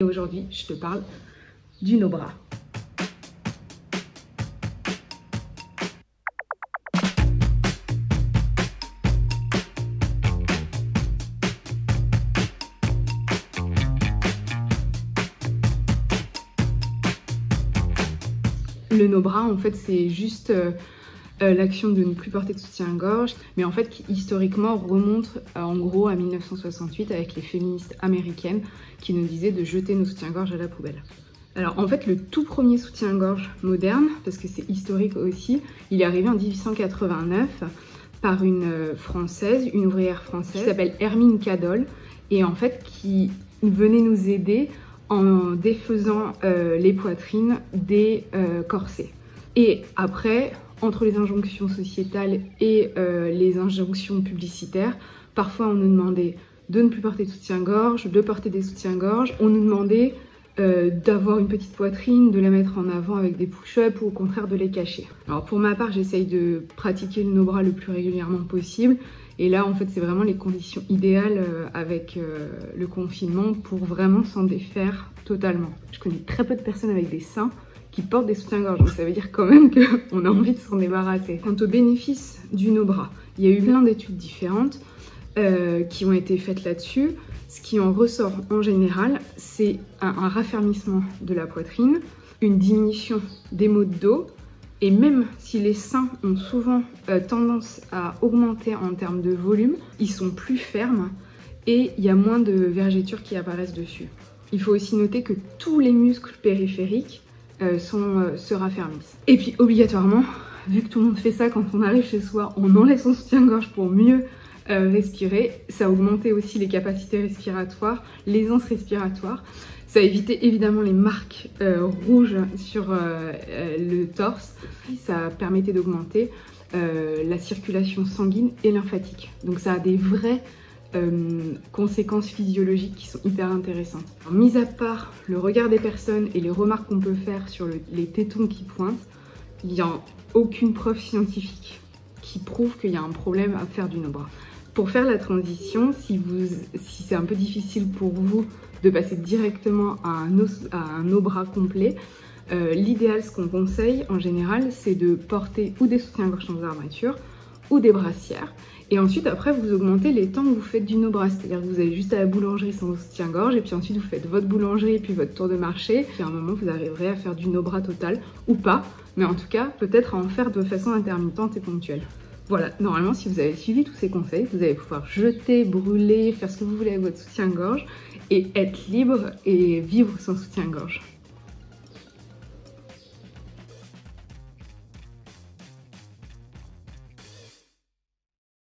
Et aujourd'hui, je te parle du no-bra. Le no-bra, en fait, c'est juste l'action de ne plus porter de soutien-gorge, mais en fait qui historiquement remonte en gros à 1968 avec les féministes américaines qui nous disaient de jeter nos soutiens-gorge à la poubelle. Alors en fait le tout premier soutien-gorge moderne, parce que c'est historique aussi, il est arrivé en 1889 par une française, une ouvrière française qui s'appelle Hermine Cadol, et en fait qui venait nous aider en défaisant les poitrines des corsets. Et après, entre les injonctions sociétales et les injonctions publicitaires, parfois on nous demandait de ne plus porter de soutien-gorge, de porter des soutiens-gorge, on nous demandait d'avoir une petite poitrine, de la mettre en avant avec des push-ups ou au contraire de les cacher. Alors pour ma part, j'essaye de pratiquer le no-bra le plus régulièrement possible. Et là, en fait, c'est vraiment les conditions idéales avec le confinement pour vraiment s'en défaire totalement. Je connais très peu de personnes avec des seins qui portent des soutiens-gorge, donc ça veut dire quand même qu'on a envie de s'en débarrasser. Quant aux bénéfices du no-bra, il y a eu plein d'études différentes qui ont été faites là-dessus. Ce qui en ressort en général, c'est un raffermissement de la poitrine, une diminution des maux de dos, et même si les seins ont souvent tendance à augmenter en termes de volume, ils sont plus fermes et il y a moins de vergetures qui apparaissent dessus. Il faut aussi noter que tous les muscles périphériques se raffermissent. Et puis obligatoirement, vu que tout le monde fait ça quand on arrive chez soi, on enlève son soutien-gorge pour mieux respirer. Ça a augmenté aussi les capacités respiratoires, l'aisance respiratoire. Ça a évité évidemment les marques rouges sur le torse. Ça permettait d'augmenter la circulation sanguine et lymphatique. Donc ça a des vraies conséquences physiologiques qui sont hyper intéressantes. Alors, mis à part le regard des personnes et les remarques qu'on peut faire sur les tétons qui pointent, il n'y a aucune preuve scientifique qui prouve qu'il y a un problème à faire du no-bra. Pour faire la transition, si c'est un peu difficile pour vous de passer directement à un no-bra complet, l'idéal, ce qu'on conseille en général, c'est de porter ou des soutiens-gorge sans armature ou des brassières. Et ensuite, après, vous augmentez les temps où vous faites du no-bra. C'est-à-dire que vous allez juste à la boulangerie sans soutien-gorge, et puis ensuite vous faites votre boulangerie et puis votre tour de marché. Puis à un moment, vous arriverez à faire du no-bra total, ou pas, mais en tout cas, peut-être à en faire de façon intermittente et ponctuelle. Voilà, normalement, si vous avez suivi tous ces conseils, vous allez pouvoir jeter, brûler, faire ce que vous voulez avec votre soutien-gorge, et être libre et vivre sans soutien-gorge.